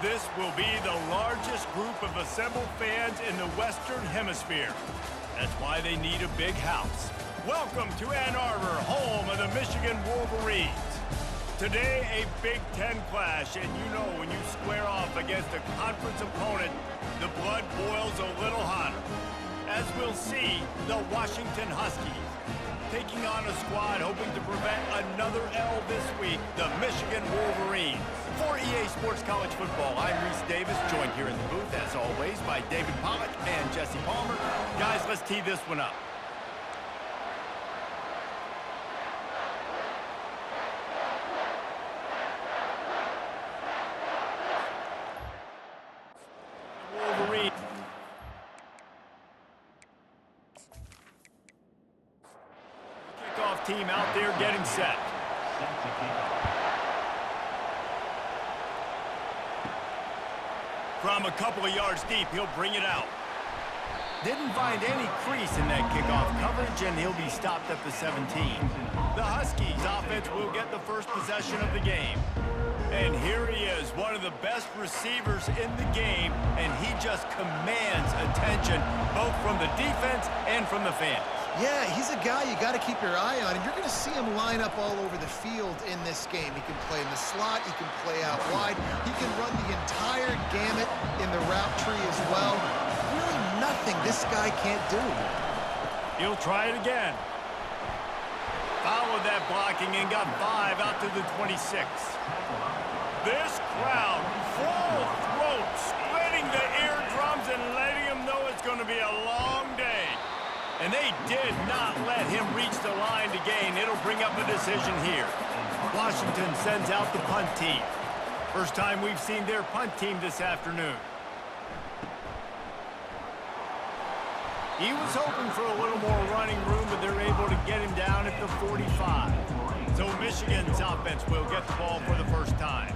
This will be the largest group of assembled fans in the Western Hemisphere. That's why they need a big house. Welcome to Ann Arbor, home of the Michigan Wolverines. Today, a Big Ten clash, and you know when you square off against a conference opponent, the blood boils a little hotter. As we'll see, the Washington Huskies taking on a squad hoping to prevent another L this week, the Michigan Wolverines. For EA Sports College Football, I'm Reese Davis, joined here in the booth, as always, by David Pollack and Jesse Palmer. Guys, let's tee this one up. Wolverine. Kickoff team out there getting set. From a couple of yards deep, he'll bring it out. Didn't find any crease in that kickoff coverage, and he'll be stopped at the 17. The Huskies offense will get the first possession of the game. And here he is, one of the best receivers in the game, and he just commands attention, both from the defense and from the fans. Yeah, he's a guy you got to keep your eye on, and you're going to see him line up all over the field in this game. He can play in the slot, he can play out wide, he can run the entire gamut in the route tree as well. Really nothing this guy can't do. He'll try it again. Followed that blocking and got 5 out to the 26. This crowd, full throat, splitting the eardrums and letting him know it's going to be a long day. And they did not let him reach the line to gain. It'll bring up a decision here. Washington sends out the punt team. First time we've seen their punt team this afternoon. He was hoping for a little more running room, but they're able to get him down at the 45. So Michigan's offense will get the ball for the first time.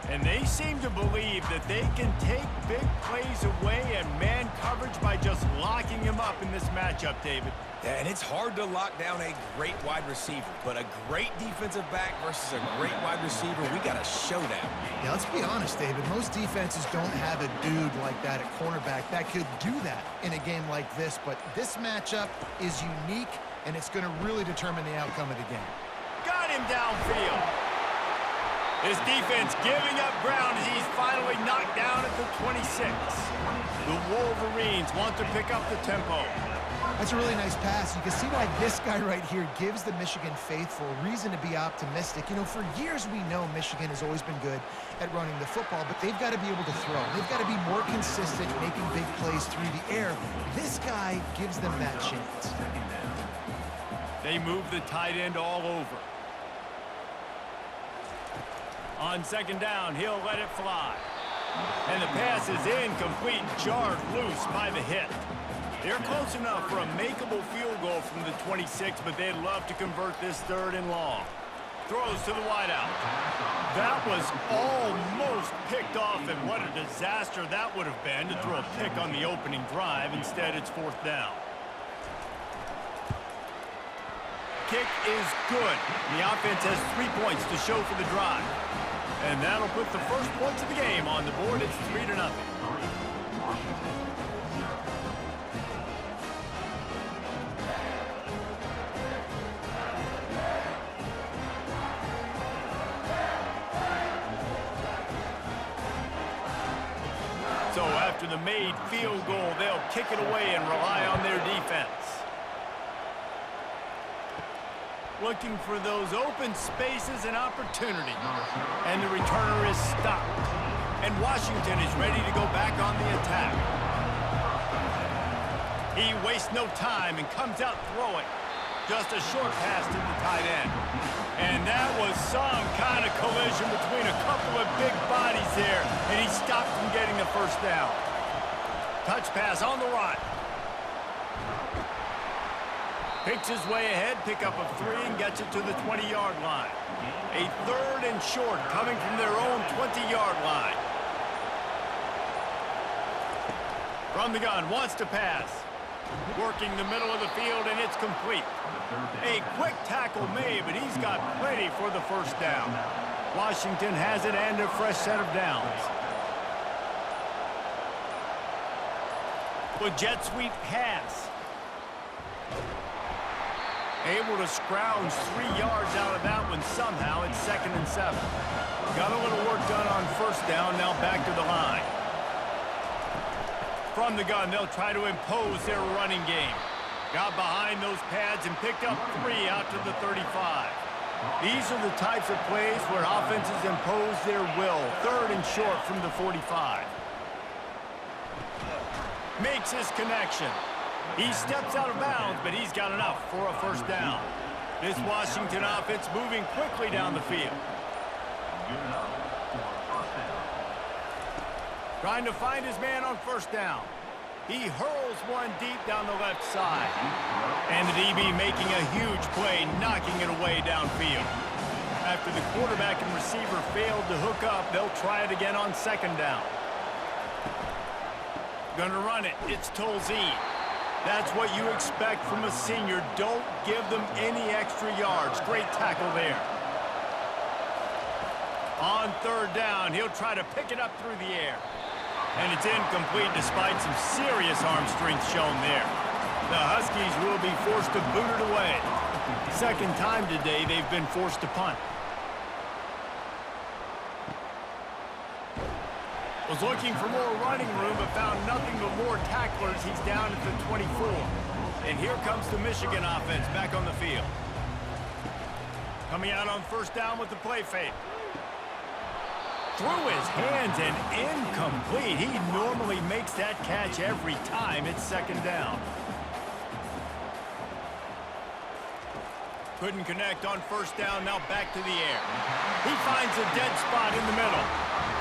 And they seem to believe that they can take big plays away and man coverage by just locking him up in this matchup, David. Yeah, and it's hard to lock down a great wide receiver, but a great defensive back versus a great wide receiver, we got a showdown. Yeah, let's be honest, David. Most defenses don't have a dude like that at cornerback that could do that in a game like this, but this matchup is unique, and it's going to really determine the outcome of the game. Got him downfield. His defense giving up ground as he's finally knocked down at the 26. The Wolverines want to pick up the tempo. That's a really nice pass. You can see why this guy right here gives the Michigan faithful reason to be optimistic. You know, for years we know Michigan has always been good at running the football, but they've got to be able to throw. They've got to be more consistent making big plays through the air. This guy gives them that chance. They move the tight end all over. On second down, he'll let it fly. And the pass is incomplete, jarred loose by the hit. They're close enough for a makeable field goal from the 26, but they'd love to convert this 3rd and long. Throws to the wideout. That was almost picked off, and what a disaster that would have been to throw a pick on the opening drive. Instead, it's 4th down. Kick is good. The offense has 3 points to show for the drive. And that'll put the first points of the game on the board. It's 3-0. So after the made field goal, they'll kick it away and rely on their defense. Looking for those open spaces and opportunity. And the returner is stopped. And Washington is ready to go back on the attack. He wastes no time and comes out throwing. Just a short pass to the tight end. And that was some kind of collision between a couple of big bodies there, and he stopped from getting the first down. Touch pass on the right. Picks his way ahead, pick up of 3, and gets it to the 20-yard line. A 3rd and short coming from their own 20-yard line. From the gun, wants to pass. Working the middle of the field, and it's complete. A quick tackle made, but he's got plenty for the first down. Washington has it and a fresh set of downs. With jet sweep pass. Able to scrounge 3 yards out of that one somehow. It's 2nd and 7. Got a little work done on first down. Now back to the line. From the gun, they'll try to impose their running game. Got behind those pads and picked up 3 out to the 35. These are the types of plays where offenses impose their will. 3rd and short from the 45. Makes his connection. He steps out of bounds, but he's got enough for a first down. This Washington offense moving quickly down the field. Trying to find his man on first down. He hurls one deep down the left side. And the DB making a huge play, knocking it away downfield. After the quarterback and receiver failed to hook up, they'll try it again on 2nd down. Gonna run it. It's Tolzien. That's what you expect from a senior. Don't give them any extra yards. Great tackle there. On 3rd down, he'll try to pick it up through the air. And it's incomplete despite some serious arm strength shown there. The Huskies will be forced to boot it away. 2nd time today they've been forced to punt. Was looking for more running room, but found nothing but more tacklers. He's down at the 24. And here comes the Michigan offense back on the field. Coming out on first down with the play fake. Through his hands and incomplete. He normally makes that catch every time. It's 2nd down. Couldn't connect on first down. Now back to the air. He finds a dead spot in the middle.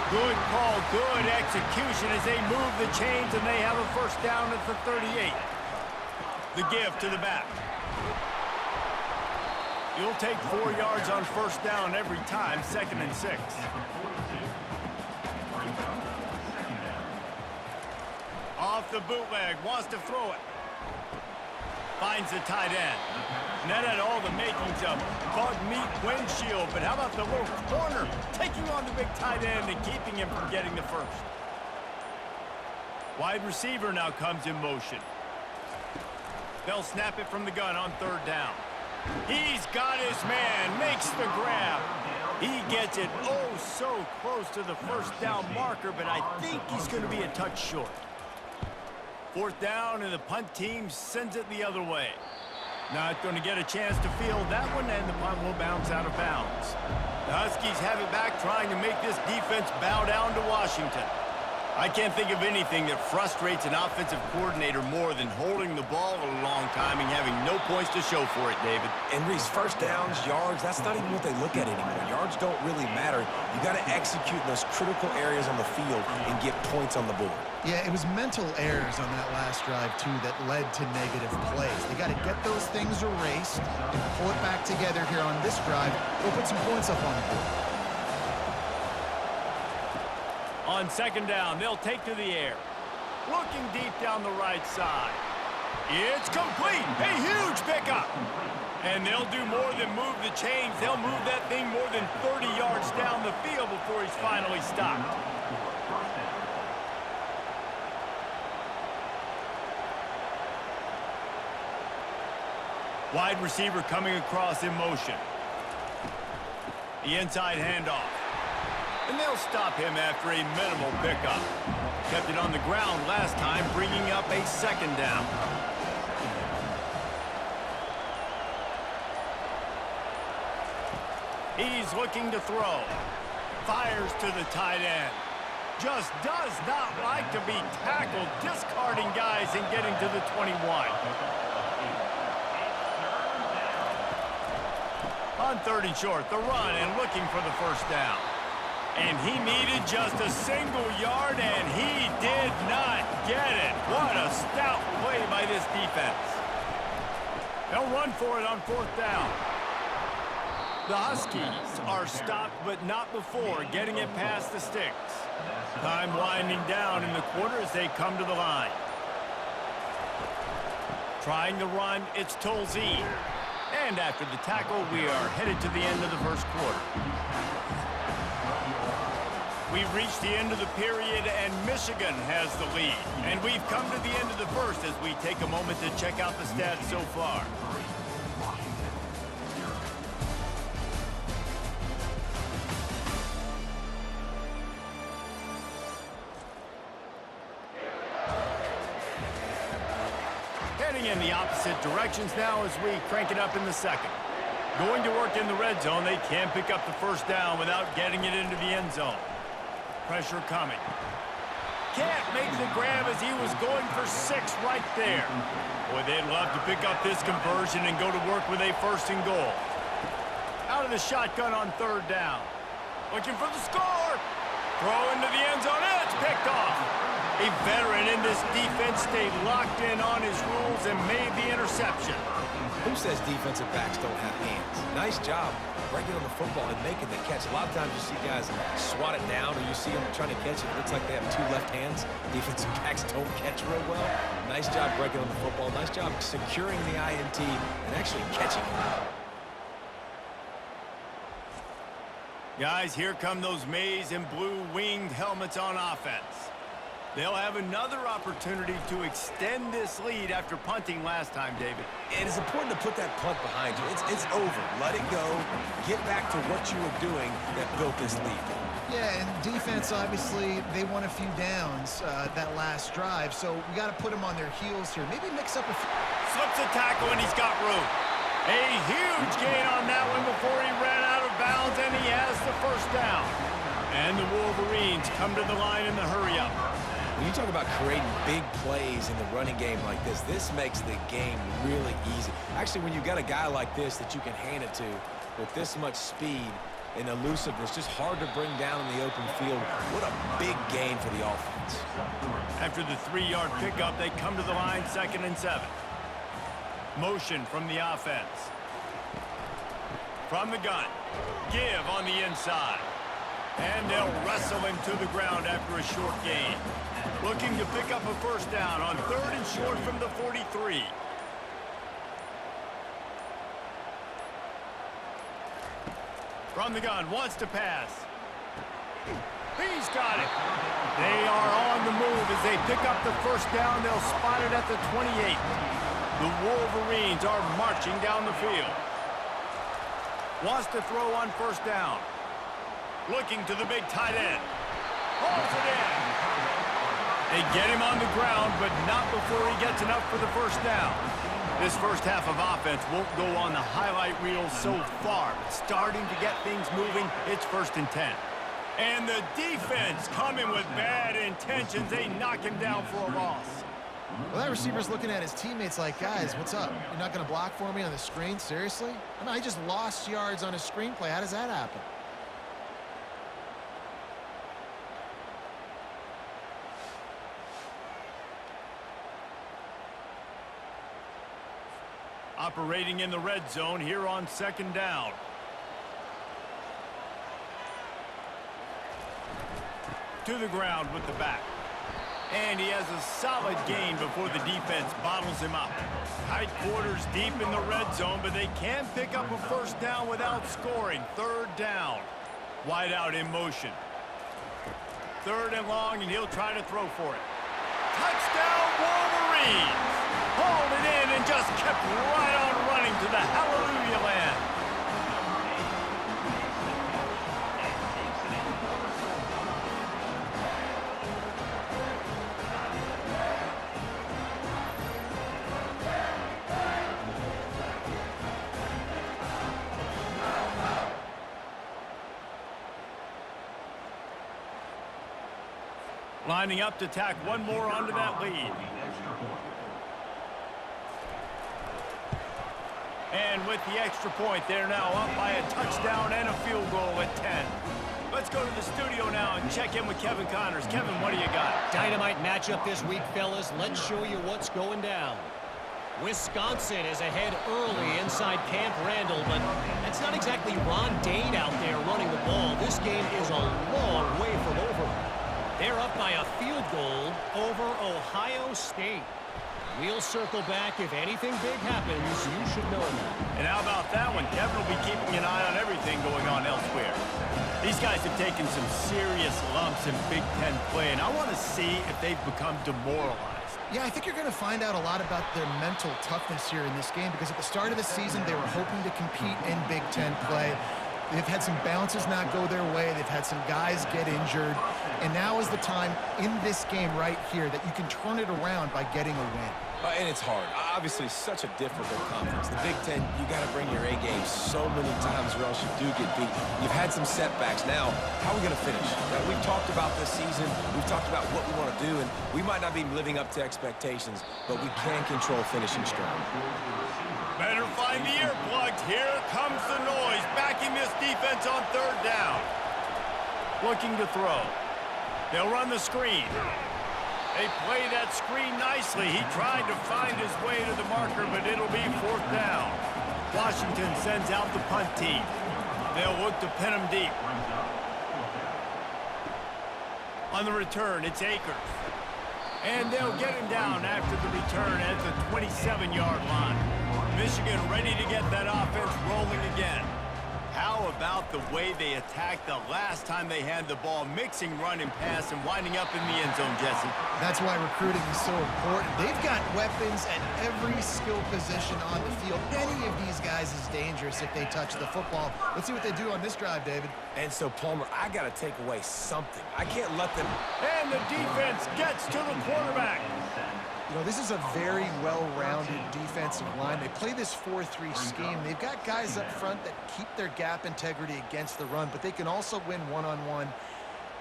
Good call, good execution as they move the chains, and they have a first down at the 38. The give to the back. You'll take 4 yards on first down every time, 2nd and 6. Off the bootleg, wants to throw it. Finds the tight end. And that had all the makings of bug meat windshield, but how about the little corner taking on the big tight end and keeping him from getting the first? Wide receiver now comes in motion. They'll snap it from the gun on 3rd down. He's got his man, makes the grab. He gets it oh so close to the first down marker, but I think he's going to be a touch short. 4th down, and the punt team sends it the other way. Not going to get a chance to field that one, and the punt will bounce out of bounds. The Huskies have it back, trying to make this defense bow down to Washington. I can't think of anything that frustrates an offensive coordinator more than holding the ball a long time and having no points to show for it, David. And Reese, first downs, yards, that's not even what they look at anymore. Yards don't really matter. You got to execute in those critical areas on the field and get points on the board. Yeah, it was mental errors on that last drive, too, that led to negative plays. They got to get those things erased and pull it back together here on this drive. We'll put some points up on the board. On 2nd down, they'll take to the air. Looking deep down the right side. It's complete. A huge pickup. And they'll do more than move the chains. They'll move that thing more than 30 yards down the field before he's finally stopped. Wide receiver coming across in motion. The inside handoff. And they'll stop him after a minimal pickup. Kept it on the ground last time, bringing up a 2nd down. He's looking to throw. Fires to the tight end. Just does not like to be tackled, discarding guys and getting to the 21. On 3rd and short, the run and looking for the first down. And he needed just a single yard, and he did not get it. What a stout play by this defense. They'll run for it on 4th down. The Huskies are stopped, but not before getting it past the sticks. Time winding down in the quarter as they come to the line. Trying the run, it's Tolzien. And after the tackle, we are headed to the end of the first quarter. We've reached the end of the period, and Michigan has the lead. And we've come to the end of the first as we take a moment to check out the stats so far. Heading in the opposite directions now as we crank it up in the second. Going to work in the red zone, they can pick up the first down without getting it into the end zone. Pressure coming. Can't make the grab as he was going for 6 right there. Boy, they'd love to pick up this conversion and go to work with a first and goal. Out of the shotgun on third down. Looking for the score. Throw into the end zone, and it's picked off. A veteran in this defense stayed locked in on his rules and made the interception. Who says defensive backs don't have hands? Nice job breaking on the football and making the catch. A lot of times you see guys swat it down, or you see them trying to catch it. It looks like they have 2 left hands. Defensive backs don't catch real well. Nice job breaking on the football. Nice job securing the INT and actually catching it. Guys, here come those maize and blue winged helmets on offense. They'll have another opportunity to extend this lead after punting last time, David. And it's important to put that punt behind you. It's over. Let it go. Get back to what you were doing that built this lead. Yeah, and defense, obviously, they won a few downs that last drive, so we got to put them on their heels here. Maybe mix up a few. Slips a tackle, and he's got room. A huge gain on that one before he ran out of bounds, and he has the first down. And the Wolverines come to the line in the hurry-up. When you talk about creating big plays in the running game like this makes the game really easy. Actually, when you've got a guy like this that you can hand it to with this much speed and elusiveness, just hard to bring down in the open field. What a big gain for the offense. After the 3-yard pickup, they come to the line 2nd and 7. Motion from the offense. From the gun. Give on the inside. And they'll wrestle him to the ground after a short gain. Looking to pick up a first down on 3rd and short from the 43. From the gun, wants to pass. He's got it. They are on the move as they pick up the first down. They'll spot it at the 28. The Wolverines are marching down the field. Wants to throw on first down. Looking to the big tight end. Hauls it in. They get him on the ground, but not before he gets enough for the first down. This first half of offense won't go on the highlight reel so far, but starting to get things moving, it's 1st and 10. And the defense coming with bad intentions. They knock him down for a loss. Well, that receiver's looking at his teammates like, guys, what's up? You're not going to block for me on the screen? Seriously? I mean, I just lost yards on a screenplay. How does that happen? Operating in the red zone here on 2nd down. To the ground with the back. And he has a solid gain before the defense bottles him up. Tight quarters deep in the red zone, but they can pick up a first down without scoring. 3rd down. Wide out in motion. 3rd and long, and he'll try to throw for it. Touchdown, Wolverines! Hauled it in and just kept right on running to the hallelujah land. Lining up to tack one more onto that lead. And with the extra point, they're now up by a touchdown and a field goal at 10. Let's go to the studio now and check in with Kevin Connors. Kevin, what do you got? Dynamite matchup this week, fellas. Let's show you what's going down. Wisconsin is ahead early inside Camp Randall, but that's not exactly Ron Dane out there running the ball. This game is a long way from over. They're up by a field goal over Ohio State. We'll circle back. If anything big happens, you should know that. And how about that one? Kevin will be keeping an eye on everything going on elsewhere. These guys have taken some serious lumps in Big Ten play, and I want to see if they've become demoralized. Yeah, I think you're going to find out a lot about their mental toughness here in this game because at the start of the season, they were hoping to compete in Big Ten play. They've had some bounces not go their way. They've had some guys get injured. And now is the time in this game right here that you can turn it around by getting a win. And it's hard. Obviously, such a difficult conference. The Big Ten, you got to bring your A game so many times or else you do get beat. You've had some setbacks. Now, how are we going to finish? We've talked about this season. We've talked about what we want to do, and we might not be living up to expectations, but we can control finishing strong. Better find the earplugs. Here comes the noise, backing this defense on third down. Looking to throw. They'll run the screen. They play that screen nicely. He tried to find his way to the marker, but it'll be fourth down. Washington sends out the punt team. They'll look to pin him deep. On the return, it's Akers. And they'll get him down after the return at the 27-yard line. Michigan ready to get that offense rolling again. How about the way they attacked the last time they had the ball, mixing run and pass and winding up in the end zone, Jesse? That's why recruiting is so important. They've got weapons at every skill position on the field. Any of these guys is dangerous if they touch the football. Let's see what they do on this drive, David. And so, Palmer, I got to take away something. I can't let them... And the defense gets to the quarterback. You know, this is a very well-rounded defensive line. They play this 4-3 scheme. They've got guys up front that keep their gap integrity against the run, but they can also win one-on-one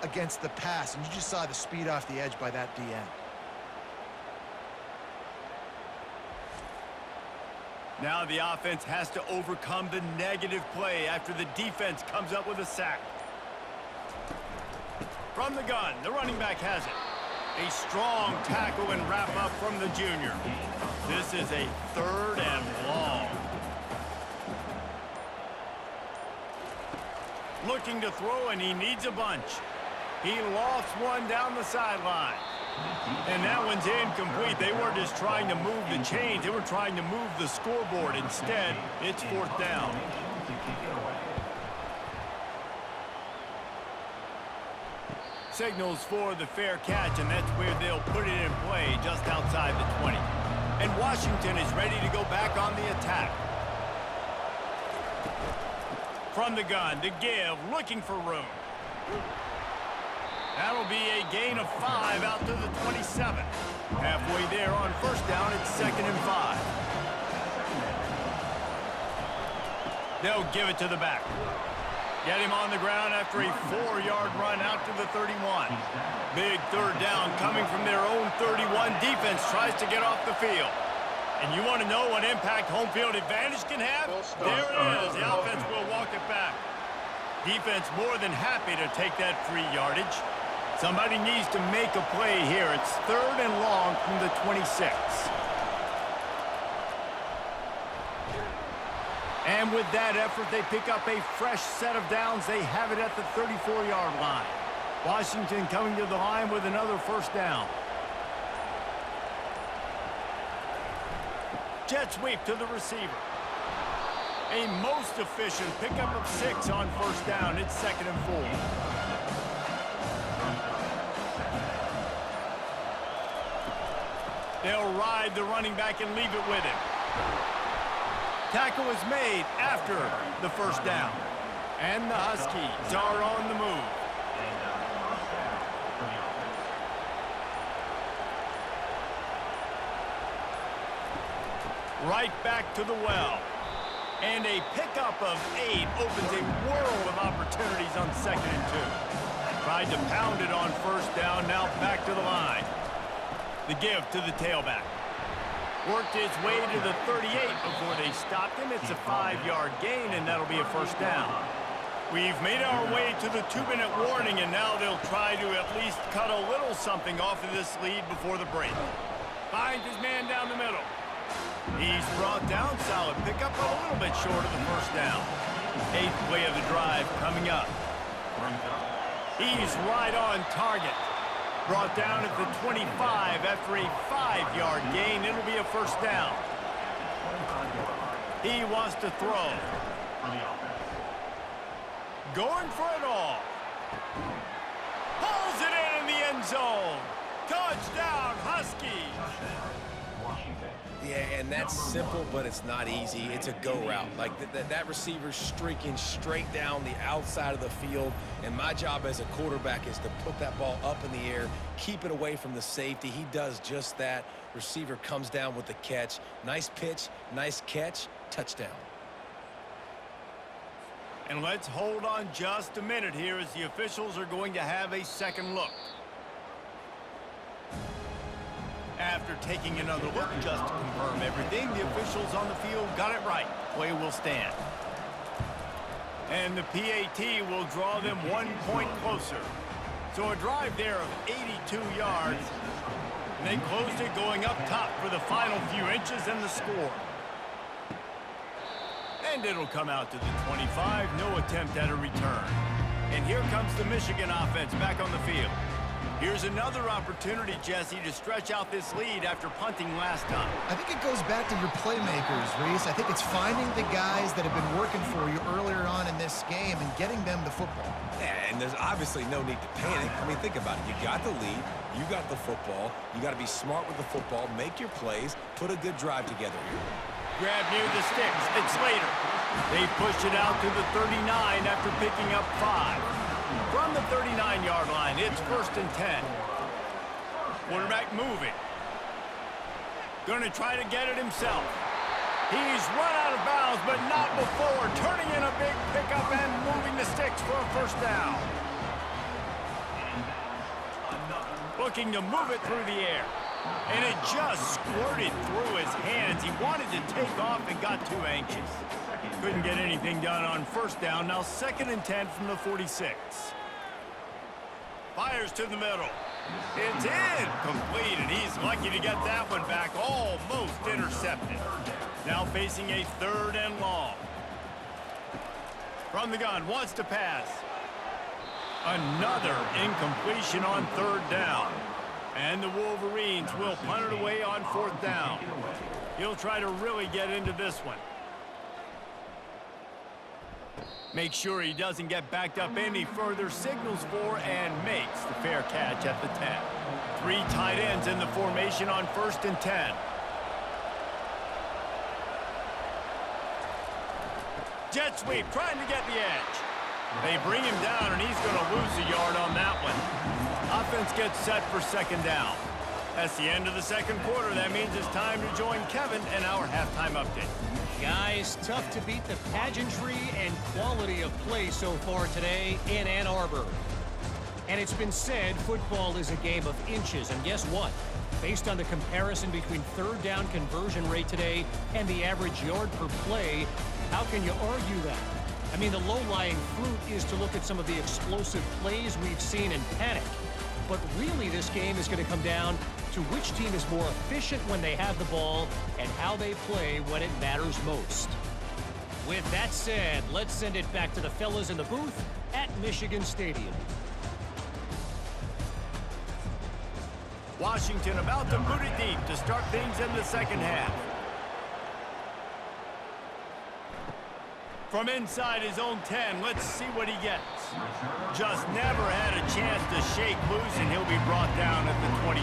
against the pass. And you just saw the speed off the edge by that DN. Now the offense has to overcome the negative play after the defense comes up with a sack. From the gun, the running back has it. A strong tackle and wrap up from the junior. This is a third and long. Looking to throw, and he needs a bunch. He lost one down the sideline. And that one's incomplete. They weren't just trying to move the chains. They were trying to move the scoreboard. Instead, it's fourth down. Signals for the fair catch, and that's where they'll put it in play just outside the 20. And Washington is ready to go back on the attack. From the gun to give, looking for room. That'll be a gain of 5 out to the 27. Halfway there on first down, it's 2nd and 5. They'll give it to the back. Get him on the ground after a 4-yard run out to the 31. Big third down coming from their own 31. Defense tries to get off the field. And you want to know what impact home field advantage can have? There it is. The offense will walk it back. Defense more than happy to take that free yardage. Somebody needs to make a play here. It's third and long from the 26. And with that effort, they pick up a fresh set of downs. They have it at the 34-yard line. Washington coming to the line with another first down. Jet sweep to the receiver. A most efficient pickup of 6 on first down. It's 2nd and 4. They'll ride the running back and leave it with him. Tackle is made after the first down. And the Huskies are on the move. Right back to the well. And a pickup of 8 opens a world of opportunities on 2nd and 2. Tried to pound it on first down, now back to the line. The give to the tailback. Worked his way to the 38 before they stopped him. It's a 5-yard gain, and that'll be a first down. We've made our way to the 2-minute warning, and now they'll try to at least cut a little something off of this lead before the break. Finds his man down the middle. He's brought down, solid pickup, but a little bit short of the first down. 8th play of the drive coming up. He's right on target. Brought down at the 25 after a 5-yard gain. It'll be a first down. He wants to throw. Going for it all. Pulls it in the end zone. Touchdown, Huskies. Yeah, and that's simple, but it's not easy. It's a go route. Like, that receiver's streaking straight down the outside of the field, and my job as a quarterback is to put that ball up in the air, keep it away from the safety. He does just that. Receiver comes down with the catch. Nice pitch, nice catch, touchdown. And let's hold on just a minute here as the officials are going to have a second look. After taking another look just to confirm everything, the officials on the field got it right. Play will stand. And the PAT will draw them 1 point closer. So a drive there of 82 yards. And they closed it going up top for the final few inches and the score. And it'll come out to the 25. No attempt at a return. And here comes the Michigan offense back on the field. Here's another opportunity, Jesse, to stretch out this lead after punting last time. I think it goes back to your playmakers, Reese. I think it's finding the guys that have been working for you earlier on in this game and getting them the football. Yeah, and there's obviously no need to panic. I mean, think about it. You got the lead. You got the football. You got to be smart with the football. Make your plays. Put a good drive together here. Grab near the sticks. It's Slater. They push it out to the 39 after picking up 5. From the 39-yard line, it's 1st and 10. Quarterback moving. Going to try to get it himself. He's run out of bounds, but not before turning in a big pickup and moving the sticks for a first down. Looking to move it through the air. And it just squirted through his hands. He wanted to take off and got too anxious. Couldn't get anything done on first down. Now 2nd and 10 from the 46. Fires to the middle. It's in. Complete, and he's lucky to get that one back. Almost intercepted. Now facing a 3rd and long. From the gun, wants to pass. Another incompletion on 3rd down. And the Wolverines will punt it away on 4th down. He'll try to really get into this one. Make sure he doesn't get backed up any further, signals for and makes the fair catch at the 10. 3 tight ends in the formation on 1st and 10. Jet sweep, trying to get the edge. They bring him down, and he's going to lose a yard on that one. Offense gets set for 2nd down. That's the end of the 2nd quarter. That means it's time to join Kevin and our halftime update. Guys, tough to beat the pageantry and quality of play so far today in Ann Arbor. And it's been said football is a game of inches. And guess what? Based on the comparison between 3rd down conversion rate today and the average yard per play, how can you argue that? I mean, the low-lying fruit is to look at some of the explosive plays we've seen in panic. But really, this game is going to come down to which team is more efficient when they have the ball and how they play when it matters most. With that said, let's send it back to the fellas in the booth at Michigan Stadium. Washington about to boot it deep to start things in the 2nd half. From inside his own 10, let's see what he gets. Just never had a chance to shake loose, and he'll be brought down at the 24.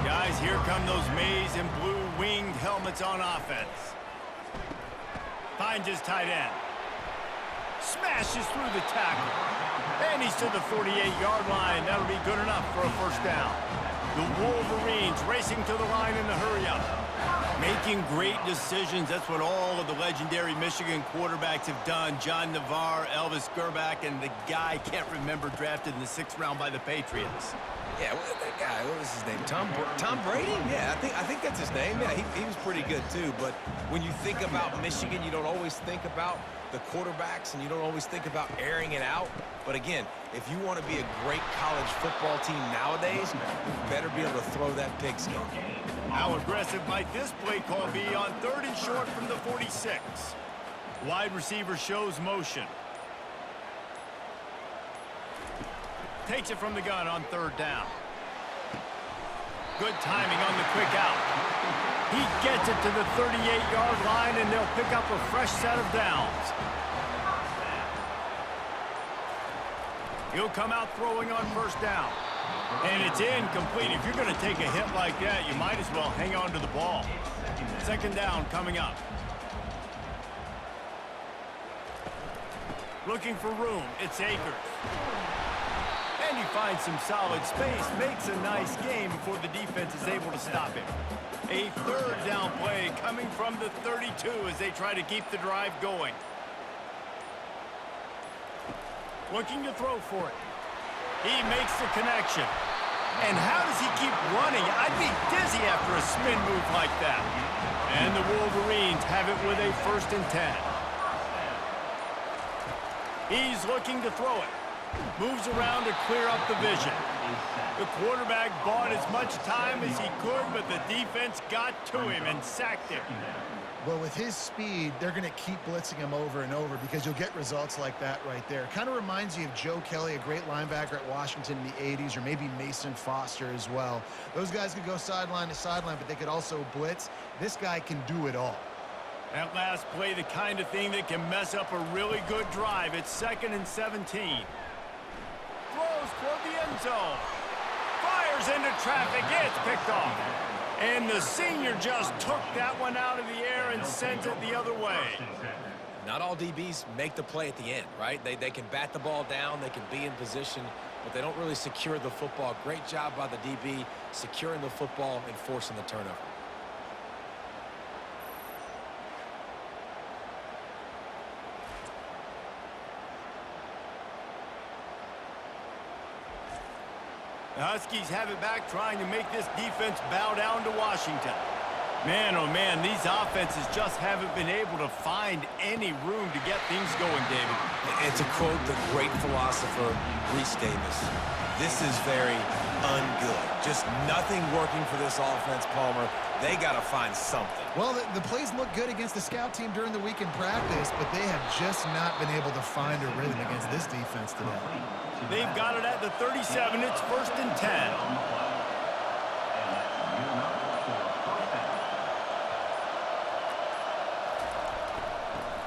Guys, here come those maize and blue winged helmets on offense. Finds his tight end. Smashes through the tackle. And he's to the 48-yard line. That'll be good enough for a first down. The Wolverines racing to the line in the hurry-up. Making great decisions. That's what all of the legendary Michigan quarterbacks have done. John Navarre, Elvis Gerbach, and the guy, can't remember, drafted in the 6th round by the Patriots. Yeah, that guy, what was his name? Tom Brady? Yeah, I think that's his name. Yeah, he was pretty good too. But when you think about Michigan, you don't always think about the quarterbacks, and you don't always think about airing it out. But again, if you want to be a great college football team nowadays, you better be able to throw that pigskin. How aggressive might this play call be on 3rd and short from the 46? Wide receiver shows motion. Takes it from the gun on 3rd down. Good timing on the quick out. He gets it to the 38-yard line, and they'll pick up a fresh set of downs. He'll come out throwing on first down. And it's incomplete. If you're going to take a hit like that, you might as well hang on to the ball. Second down coming up. Looking for room. It's Akers. And he finds some solid space. Makes a nice game before the defense is able to stop him. A third down play coming from the 32 as they try to keep the drive going. Looking to throw for it. He makes the connection. And how does he keep running? I'd be dizzy after a spin move like that. And the Wolverines have it with a 1st and 10. He's looking to throw it. Moves around to clear up the vision. The quarterback bought as much time as he could, but the defense got to him and sacked him. Well, with his speed, they're going to keep blitzing him over and over because you'll get results like that right there. Kind of reminds you of Joe Kelly, a great linebacker at Washington in the 80s, or maybe Mason Foster as well. Those guys could go sideline to sideline, but they could also blitz. This guy can do it all. That last play, the kind of thing that can mess up a really good drive. It's 2nd and 17. Throws toward the end zone. Fires into traffic. It's picked off. And the senior just took that one out of the air and sent it the other way. Not all DBs make the play at the end, right? They can bat the ball down, they can be in position, but they don't really secure the football. Great job by the DB securing the football and forcing the turnover. The Huskies have it back, trying to make this defense bow down to Washington. Man, oh man, these offenses just haven't been able to find any room to get things going, David. And to quote the great philosopher, Reese Davis, this is very ungood. Just nothing working for this offense, Palmer. They got to find something. Well, the plays look good against the scout team during the week in practice, but they have just not been able to find a rhythm against this defense today. They've got it at the 37. It's 1st and 10.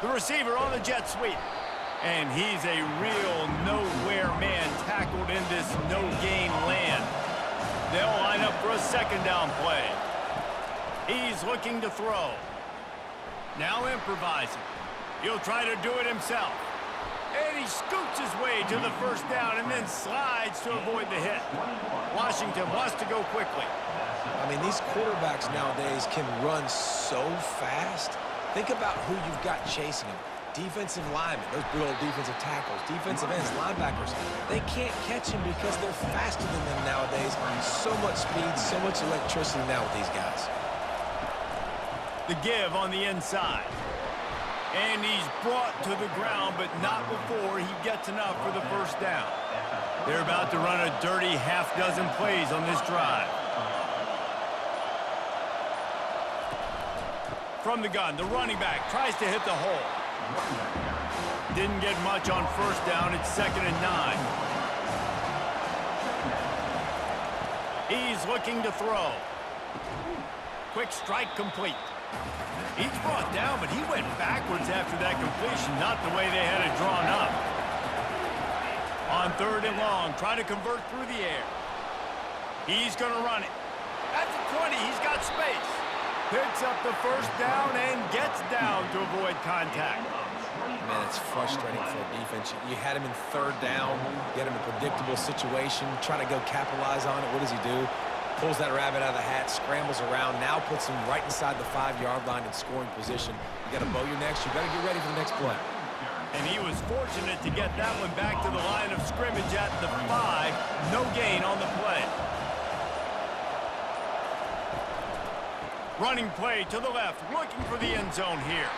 The receiver on the jet sweep. And he's a real nowhere man tackled in this no-gain land. They'll line up for a 2nd down play. He's looking to throw. Now improvising. He'll try to do it himself. And he scoots his way to the 1st down and then slides to avoid the hit. Washington wants to go quickly. I mean, these quarterbacks nowadays can run so fast. Think about who you've got chasing them. Defensive linemen, those big old defensive tackles, defensive ends, linebackers. They can't catch him because they're faster than them nowadays. So much speed, so much electricity now with these guys. The give on the inside. And he's brought to the ground, but not before he gets enough for the 1st down. They're about to run a dirty half-dozen plays on this drive. From the gun, the running back tries to hit the hole. Didn't get much on 1st down. It's 2nd and 9. He's looking to throw. Quick strike complete. He's brought down, but he went backwards after that completion, not the way they had it drawn up. On 3rd and long, trying to convert through the air. He's going to run it. At the 20, he's got space. Picks up the 1st down and gets down to avoid contact. Man, it's frustrating for a defense. You had him in 3rd down, you had him in a predictable situation, trying to go capitalize on it. What does he do? Pulls that rabbit out of the hat, scrambles around, now puts him right inside the 5-yard line in scoring position. You got to bow your necks. You got to get ready for the next play. And he was fortunate to get that one back to the line of scrimmage at the 5. No gain on the play. Running play to the left, looking for the end zone here.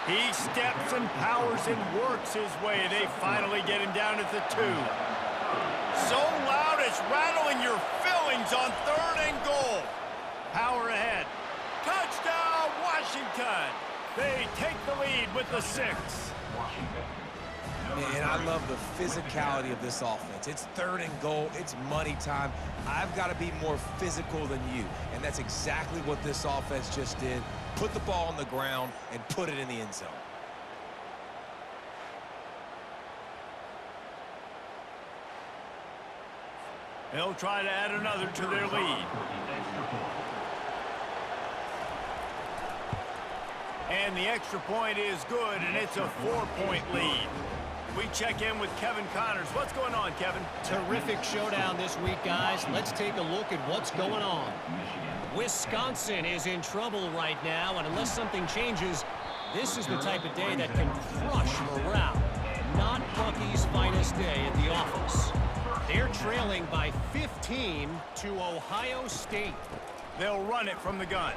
He steps and powers and works his way. They finally get him down at the 2. So loud it's rattling your fillings on 3rd and goal. Power ahead. Touchdown, Washington. They take the lead with the 6. Man, I love the physicality of this offense. It's 3rd and goal. It's money time. I've got to be more physical than you. And that's exactly what this offense just did. Put the ball on the ground and put it in the end zone. They'll try to add another to their lead. And the extra point is good, and it's a 4-point lead. We check in with Kevin Connors. What's going on, Kevin? Terrific showdown this week, guys. Let's take a look at what's going on. Wisconsin is in trouble right now, and unless something changes, this is the type of day that can crush morale. Not Bucky's finest day at the office. They're trailing by 15 to Ohio State. They'll run it from the gun.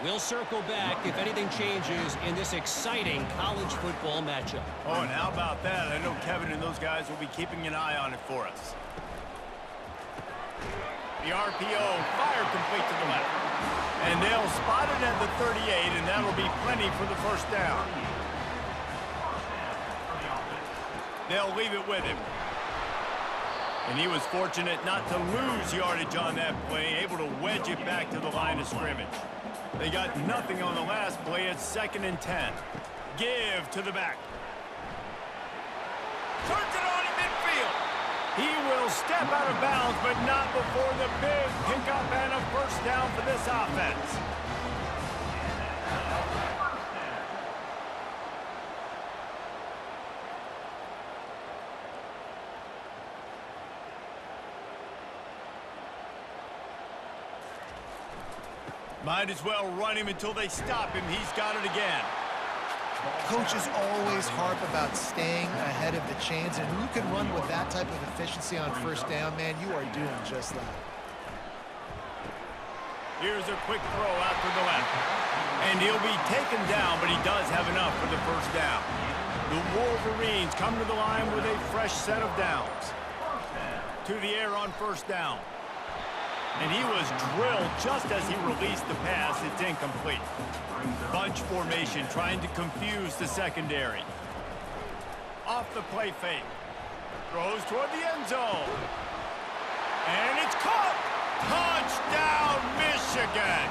We'll circle back if anything changes in this exciting college football matchup. Oh, and how about that? I know Kevin and those guys will be keeping an eye on it for us. The RPO, fire complete to the left. And they'll spot it at the 38, and that'll be plenty for the first down. They'll leave it with him. And he was fortunate not to lose yardage on that play, able to wedge it back to the line of scrimmage. They got nothing on the last play. It's 2nd and 10. Give to the back. Turns it on in midfield. He will step out of bounds, but not before the big pickup and a first down for this offense. Might as well run him until they stop him. He's got it again. Coaches always harp about staying ahead of the chains, and when you can run with that type of efficiency on first down, man, you are doing just that. Here's a quick throw out to the left. And he'll be taken down, but he does have enough for the first down. The Wolverines come to the line with a fresh set of downs. To the air on first down. And he was drilled just as he released the pass. It's incomplete. Bunch formation trying to confuse the secondary. Off the play fake. Throws toward the end zone. And it's caught. Touchdown, Michigan.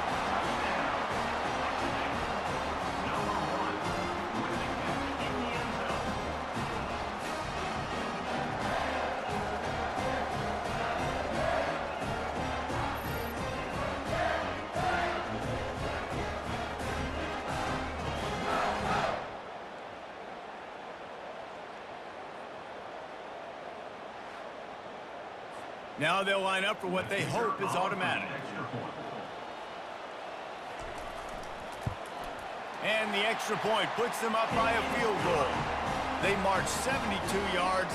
Now they'll line up for what they hope is automatic. And the extra point puts them up by a field goal. They march 72 yards,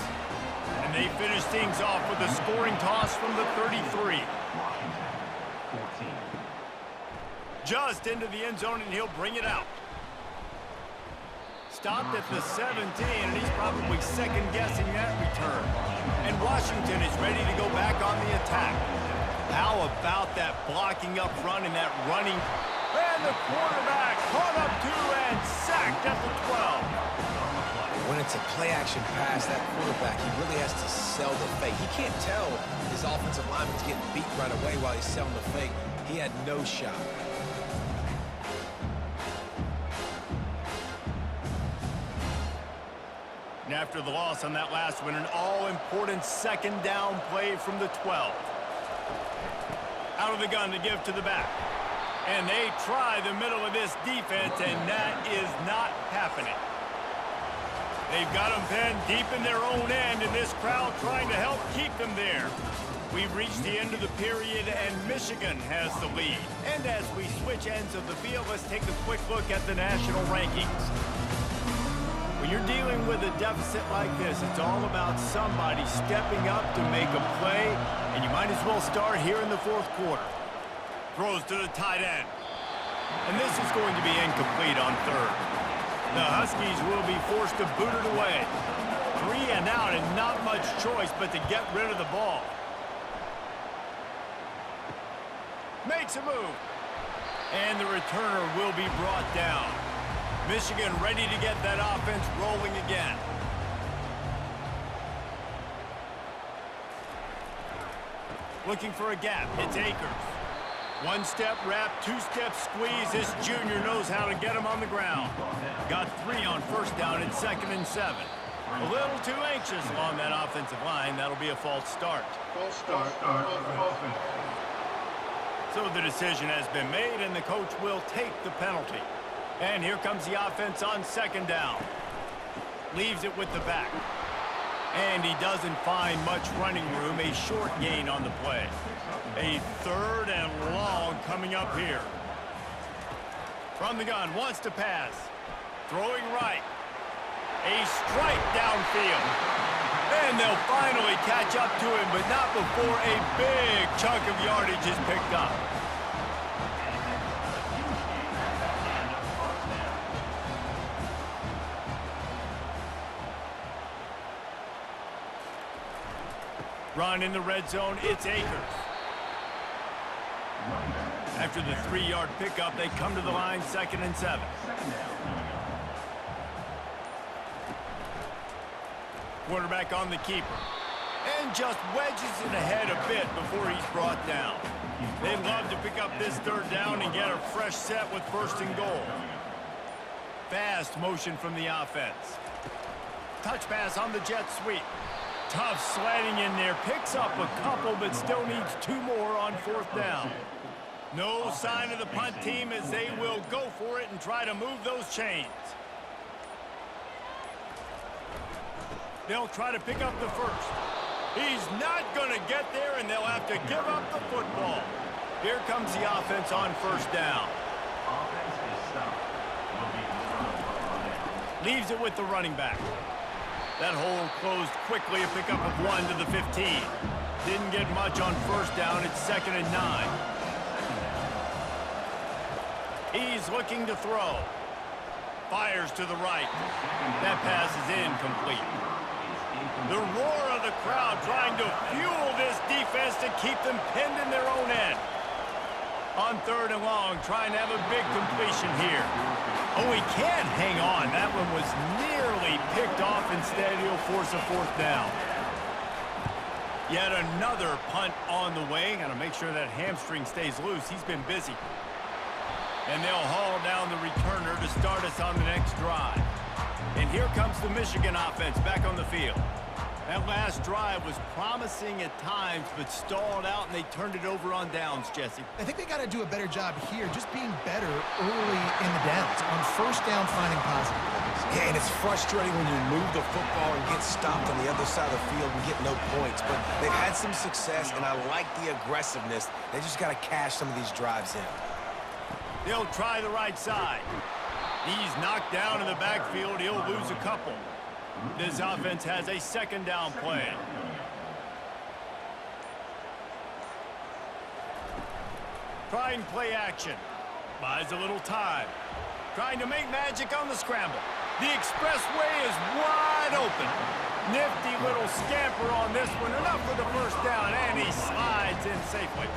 and they finish things off with a scoring toss from the 33. Just into the end zone, and he'll bring it out. Stopped at the 17, and he's probably second-guessing that return. And Washington is ready to go back on the attack. How about that blocking up front and that running? And the quarterback caught up to and sacked at the 12. When it's a play-action pass, that quarterback, he really has to sell the fake. He can't tell his offensive lineman's getting beat right away while he's selling the fake. He had no shot. And after the loss on that last one, an all-important second down play from the 12. Out of the gun to give to the back. And they try the middle of this defense, and that is not happening. They've got them pinned deep in their own end, and this crowd trying to help keep them there. We've reached the end of the period, and Michigan has the lead. And as we switch ends of the field, let's take a quick look at the national rankings. When you're dealing with a deficit like this, it's all about somebody stepping up to make a play, and you might as well start here in the fourth quarter. Throws to the tight end. And this is going to be incomplete on third. The Huskies will be forced to boot it away. 3 and out, and not much choice but to get rid of the ball. Makes a move. And the returner will be brought down. Michigan ready to get that offense rolling again. Looking for a gap. It's Akers. One-step wrap, two-step squeeze. This junior knows how to get him on the ground. Got 3 on first down. It's 2nd and 7. A little too anxious along that offensive line. That'll be a false start. False start. Offense. So the decision has been made, and the coach will take the penalty. And here comes the offense on second down. Leaves it with the back. And he doesn't find much running room. A short gain on the play. A 3rd and long coming up here. From the gun, wants to pass. Throwing right. A strike downfield. And they'll finally catch up to him, but not before a big chunk of yardage is picked up. Run in the red zone, it's Akers. After the 3-yard pickup, they come to the line, 2nd and 7. Quarterback on the keeper. And just wedges it ahead a bit before he's brought down. They'd love to pick up this 3rd down and get a fresh set with 1st and goal. Fast motion from the offense. Touch pass on the jet sweep. Tough sledding in there. Picks up a couple, but still needs 2 more on 4th down. No sign of the punt team as they will go for it and try to move those chains. They'll try to pick up the 1st. He's not going to get there, and they'll have to give up the football. Here comes the offense on 1st down. Leaves it with the running back. That hole closed quickly, a pickup of 1 to the 15. Didn't get much on 1st down. It's 2nd and 9. He's looking to throw. Fires to the right. That pass is incomplete. The roar of the crowd trying to fuel this defense to keep them pinned in their own end. On 3rd and long, trying to have a big completion here. Oh, he can't hang on. That one was nearly picked off. Instead, he'll force a 4th down. Yet another punt on the way. Got to make sure that hamstring stays loose. He's been busy. And they'll haul down the returner to start us on the next drive. And here comes the Michigan offense back on the field. That last drive was promising at times, but stalled out, and they turned it over on downs, Jesse. I think they got to do a better job here, just being better early in the downs. On 1st down, finding positive plays. Yeah, and it's frustrating when you move the football and get stopped on the other side of the field and get no points. But they've had some success, and I like the aggressiveness. They just got to cash some of these drives in. They'll try the right side. He's knocked down in the backfield. He'll lose a couple. This offense has a 2nd down play. Trying play action. Buys a little time. Trying to make magic on the scramble. The expressway is wide open. Nifty little scamper on this one. Enough for the 1st down, and he slides in safely.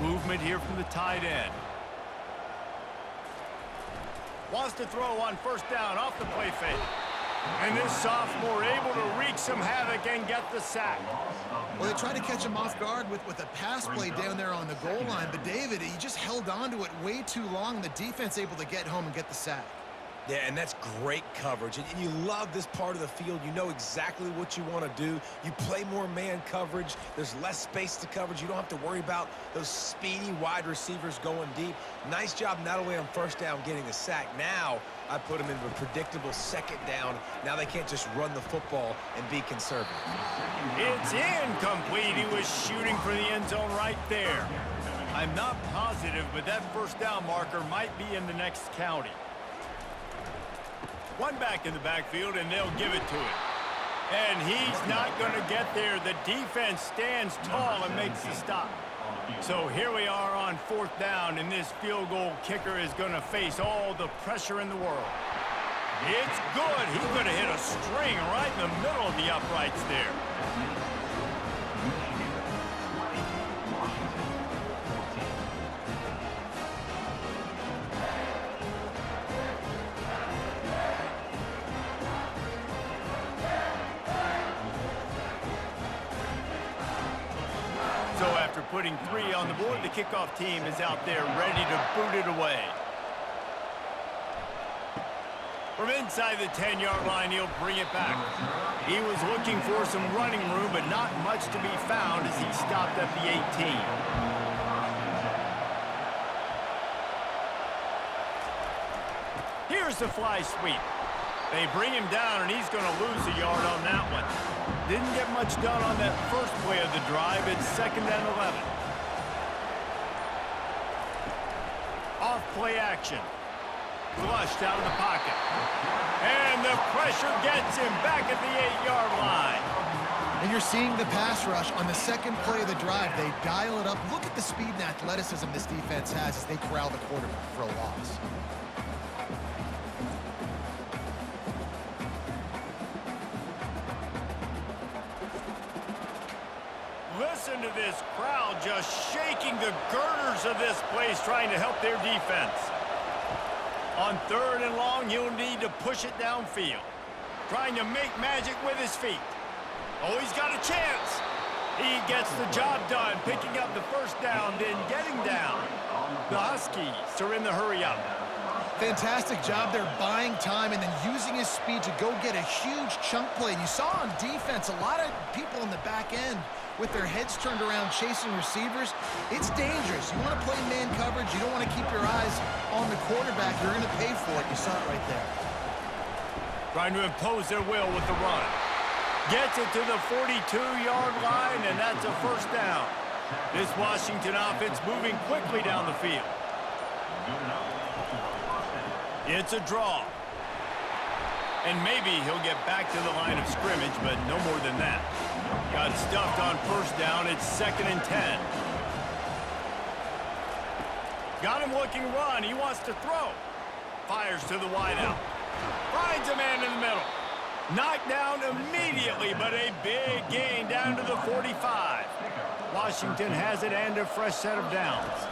Movement here from the tight end. Wants to throw on 1st down off the play fake. And this sophomore able to wreak some havoc and get the sack. Well, they tried to catch him off guard with a pass play down there on the goal line, but David, he just held on to it way too long. The defense able to get home and get the sack. Yeah, and that's great coverage. And you love this part of the field. You know exactly what you want to do. You play more man coverage. There's less space to coverage. You don't have to worry about those speedy wide receivers going deep. Nice job not only on 1st down getting the sack. Now I put them into a predictable 2nd down. Now they can't just run the football and be conservative. It's incomplete. He was shooting for the end zone right there. I'm not positive, but that 1st down marker might be in the next county. One back in the backfield, and they'll give it to him. And he's not going to get there. The defense stands tall and makes the stop. So here we are on 4th down, and this field goal kicker is going to face all the pressure in the world. It's good. He's going to hit a string right in the middle of the uprights there. After putting 3 on the board, the kickoff team is out there ready to boot it away. From inside the 10-yard line, he'll bring it back. He was looking for some running room, but not much to be found as he stopped at the 18. Here's the fly sweep. They bring him down, and he's going to lose a yard on that one. Didn't get much done on that first play of the drive. It's 2nd and 11. Off play action. Flushed out of the pocket. And the pressure gets him back at the 8-yard line. And you're seeing the pass rush on the second play of the drive. They dial it up. Look at the speed and athleticism this defense has as they corral the quarterback for a loss. Listen to this crowd just shaking the girders of this place, trying to help their defense. On 3rd and long, he'll need to push it downfield, trying to make magic with his feet. Oh, he's got a chance. He gets the job done, picking up the first down, then getting down. The Huskies are in the hurry up. Fantastic job there buying time and then using his speed to go get a huge chunk play. And you saw on defense a lot of people in the back end with their heads turned around chasing receivers. It's dangerous. You want to play man coverage. You don't want to keep your eyes on the quarterback. You're going to pay for it. You saw it right there. Trying to impose their will with the run. Gets it to the 42-yard line, and that's a first down. This Washington offense moving quickly down the field. It's a draw. And maybe he'll get back to the line of scrimmage, but no more than that. Got stuffed on first down. It's 2nd and 10. Got him looking run. He wants to throw. Fires to the wideout. Finds a man in the middle. Knocked down immediately, but a big gain down to the 45. Washington has it and a fresh set of downs.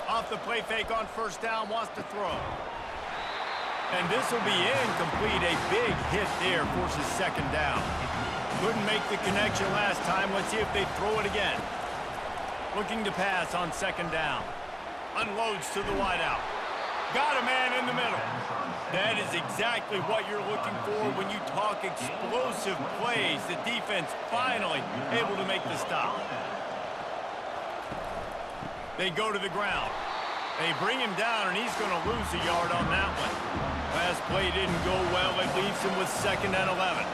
Off the play fake on first down, wants to throw. And this will be incomplete. A big hit there forces 2nd down. Couldn't make the connection last time. Let's see if they throw it again. Looking to pass on 2nd down. Unloads to the wideout. Got a man in the middle. That is exactly what you're looking for when you talk explosive plays. The defense finally able to make the stop. They go to the ground. They bring him down, and he's going to lose a yard on that one. Last play didn't go well. It leaves him with 2nd and 11.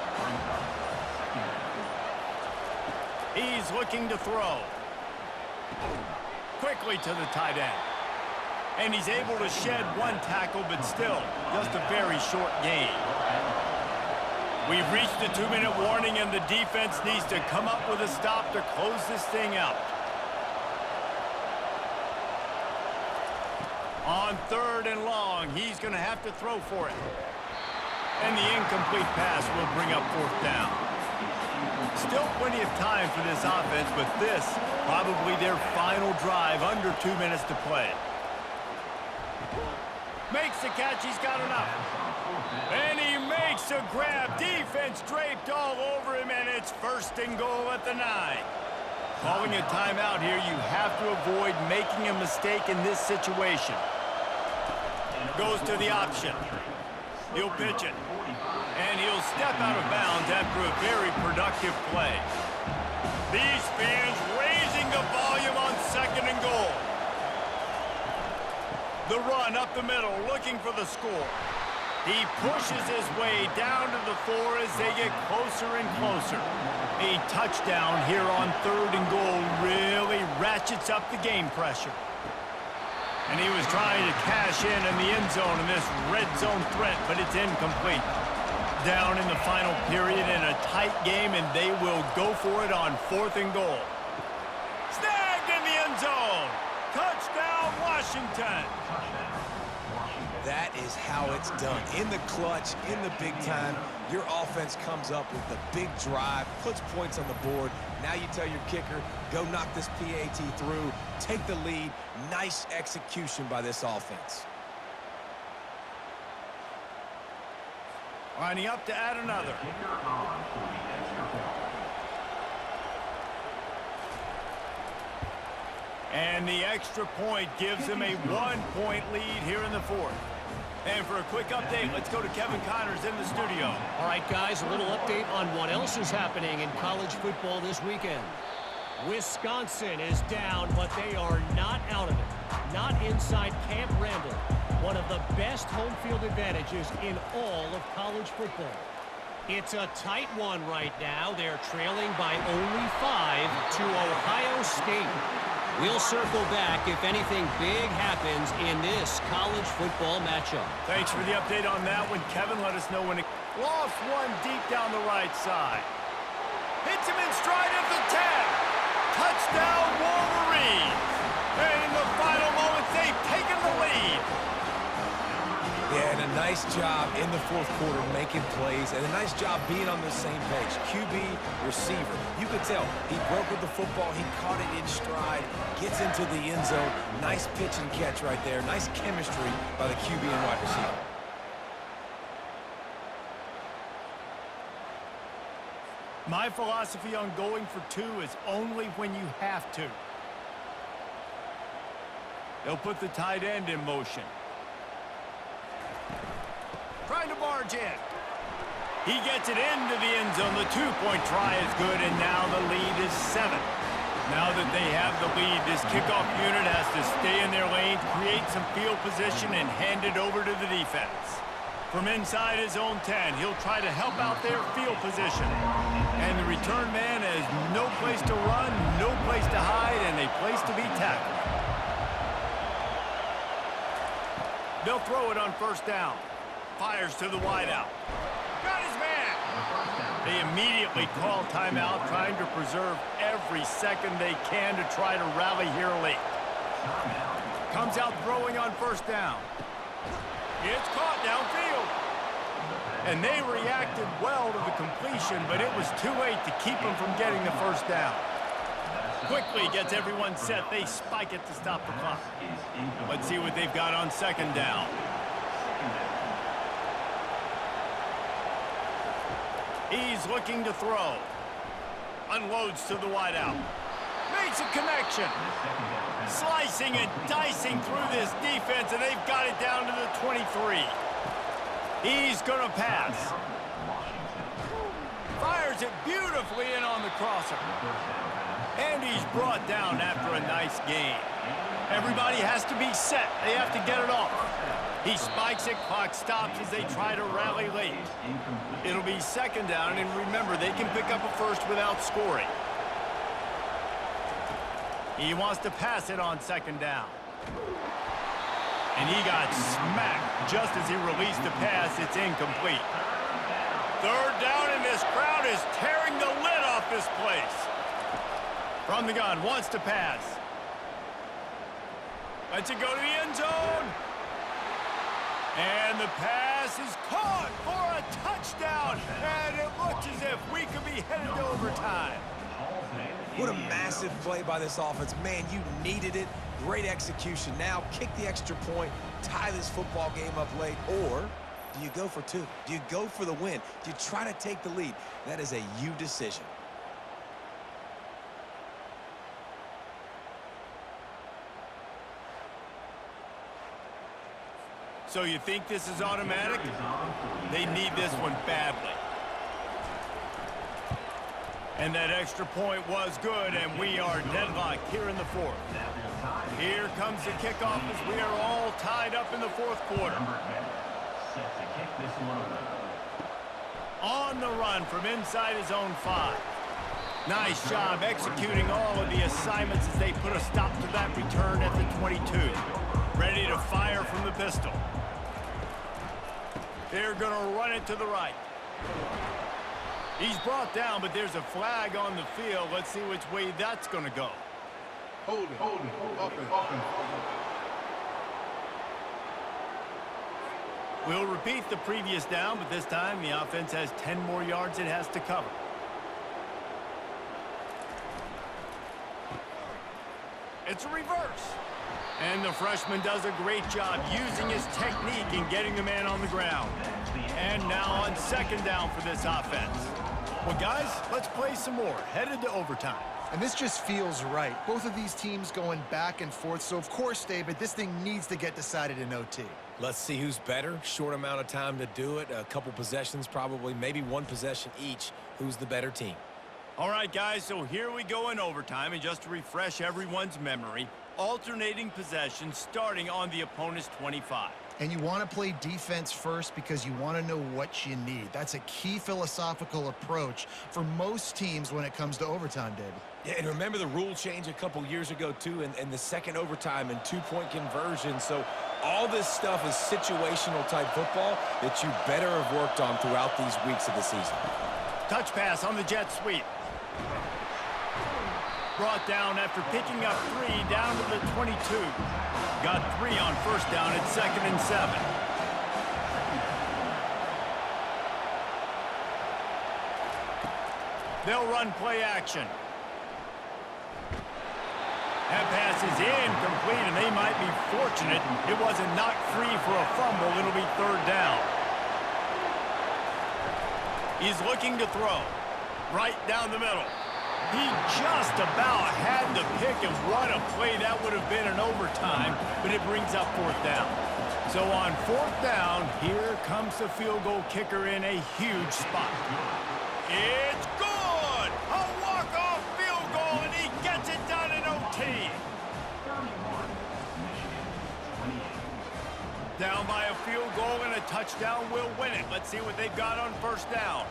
He's looking to throw. Quickly to the tight end. And he's able to shed one tackle, but still just a very short gain. We've reached the 2-minute warning, and the defense needs to come up with a stop to close this thing out. On 3rd and long, he's going to have to throw for it. And the incomplete pass will bring up 4th down. Still plenty of time for this offense, but this probably their final drive, under 2 minutes to play. Makes the catch, he's got enough. And he makes a grab. Defense draped all over him, and it's 1st and goal at the 9. Calling a timeout here, you have to avoid making a mistake in this situation. Goes to the option. He'll pitch it. And he'll step out of bounds after a very productive play. These fans raising the volume on 2nd and goal. The run up the middle, looking for the score. He pushes his way down to the 4 as they get closer and closer. A touchdown here on 3rd and goal really ratchets up the game pressure. And he was trying to cash in the end zone in this red zone threat, but it's incomplete. Down in the final period in a tight game, and they will go for it on 4th and goal. Snagged in the end zone. Touchdown, Washington. That is how it's done. In the clutch, in the big time, your offense comes up with the big drive, puts points on the board. Now you tell your kicker, go knock this PAT through, take the lead. Nice execution by this offense. Lining up to add another. And the extra point gives them a 1-point lead here in the fourth. And for a quick update, let's go to Kevin Connors in the studio. All right, guys, a little update on what else is happening in college football this weekend. Wisconsin is down, but they are not out of it. Not inside Camp Randall. One of the best home field advantages in all of college football. It's a tight one right now. They're trailing by only 5 to Ohio State. We'll circle back if anything big happens in this college football matchup. Thanks for the update on that one, Kevin. Let us know when it lost one deep down the right side. Hits him in stride at the 10. Touchdown, Wolverines. And in the final moments, they've taken the lead. Yeah, and a nice job in the fourth quarter making plays, and a nice job being on the same page. QB, receiver. You could tell he broke with the football. He caught it in stride, gets into the end zone. Nice pitch and catch right there. Nice chemistry by the QB and wide receiver. My philosophy on going for 2 is only when you have to. They'll put the tight end in motion. Trying to barge in. He gets it into the end zone. The 2-point try is good, and now the lead is 7. Now that they have the lead, this kickoff unit has to stay in their lane, create some field position, and hand it over to the defense. From inside his own 10, he'll try to help out their field position. And the return man has no place to run, no place to hide, and a place to be tackled. They'll throw it on first down. Fires to the wideout. Got his man. They immediately call timeout, trying to preserve every second they can to try to rally here late. Comes out throwing on first down. It's caught downfield. And they reacted well to the completion, but it was too late to keep them from getting the first down. Quickly gets everyone set. They spike it to stop the clock. Let's see what they've got on second down. He's looking to throw. Unloads to the wideout. Makes a connection. Slicing and dicing through this defense, and they've got it down to the 23. He's going to pass. Fires it beautifully in on the crosser. And he's brought down after a nice gain. Everybody has to be set. They have to get it off. He spikes it, clock stops as they try to rally late. It'll be second down, and remember, they can pick up a first without scoring. He wants to pass it on second down. And he got smacked just as he released the pass. It's incomplete. Third down, and this crowd is tearing the lid off this place. From the gun, wants to pass. Lets it go to the end zone. And the pass is caught for a touchdown. And it looks as if we could be headed to overtime. What a massive play by this offense. Man, you needed it. Great execution. Now kick the extra point, tie this football game up late, or do you go for 2? Do you go for the win? Do you try to take the lead? That is a you decision. So you think this is automatic? They need this one badly. And that extra point was good, and we are deadlocked here in the fourth. Here comes the kickoff as we are all tied up in the fourth quarter. On the run from inside his own 5. Nice job executing all of the assignments as they put a stop to that return at the 22. Ready to fire from the pistol. They're going to run it to the right. He's brought down, but there's a flag on the field. Let's see which way that's going to go. Hold it, up and. We'll repeat the previous down, but this time the offense has 10 more yards it has to cover. It's a reverse. And the freshman does a great job using his technique and getting the man on the ground. And now on second down for this offense. Well, guys, let's play some more. Headed to overtime. And this just feels right. Both of these teams going back and forth. So, of course, David, this thing needs to get decided in OT. Let's see who's better. Short amount of time to do it. A couple possessions probably, maybe one possession each. Who's the better team? All right, guys, so here we go in overtime. And just to refresh everyone's memory, alternating possessions starting on the opponent's 25. And you want to play defense first because you want to know what you need. That's a key philosophical approach for most teams when it comes to overtime, David. Yeah, and remember the rule change a couple years ago, too, and the second overtime and two-point conversion. So all this stuff is situational-type football that you better have worked on throughout these weeks of the season. Touch pass on the jet sweep. Brought down after picking up 3 down to the 22. Got 3 on first down at 2nd and 7. They'll run play action. That pass is incomplete, and they might be fortunate it wasn't knocked free for a fumble. It'll be 3rd down. He's looking to throw. Right down the middle. He just about had the pick, and what a play that would have been in overtime, but it brings up 4th down. So on 4th down, here comes the field goal kicker in a huge spot. It's good! A walk-off field goal, and he gets it done in OT. Down by a field goal, and a touchdown will win it. Let's see what they've got on first down.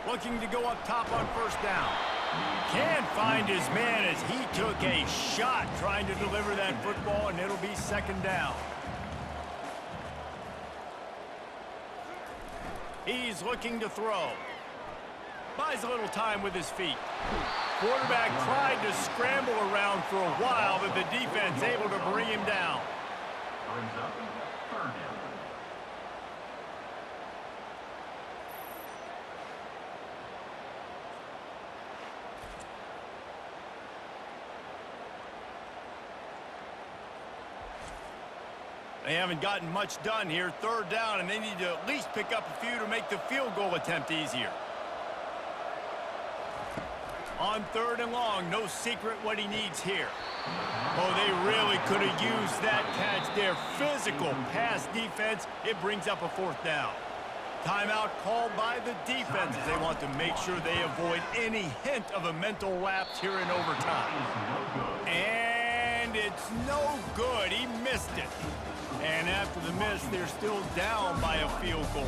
Looking to go up top on first down. Can't find his man as he took a shot trying to deliver that football, and it'll be 2nd down. He's looking to throw. Buys a little time with his feet. Quarterback tried to scramble around for a while, but the defense able to bring him down. They haven't gotten much done here. 3rd down, and they need to at least pick up a few to make the field goal attempt easier. On 3rd and long, no secret what he needs here. Oh, they really could have used that catch there. Physical pass defense. It brings up a 4th down. Timeout called by the defense as they want to make sure they avoid any hint of a mental lapse here in overtime. And it's no good. He missed it. And after the miss, they're still down by a field goal.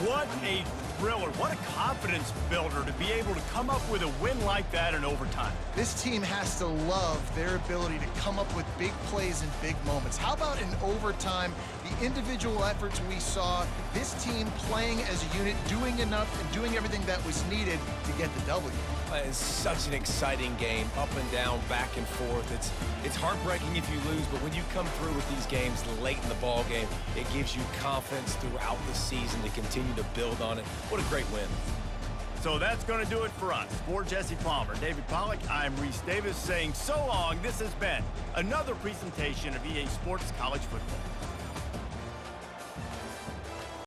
What a thriller. What a confidence builder to be able to come up with a win like that in overtime. This team has to love their ability to come up with big plays in big moments. How about in overtime, the individual efforts we saw, this team playing as a unit, doing enough and doing everything that was needed to get the W. It's such an exciting game, up and down, back and forth. It's heartbreaking if you lose, but when you come through with these games late in the ball game, it gives you confidence throughout the season to continue to build on it. What a great win. So that's going to do it for us. For Jesse Palmer, David Pollack, I'm Reese Davis saying so long. This has been another presentation of EA Sports College Football.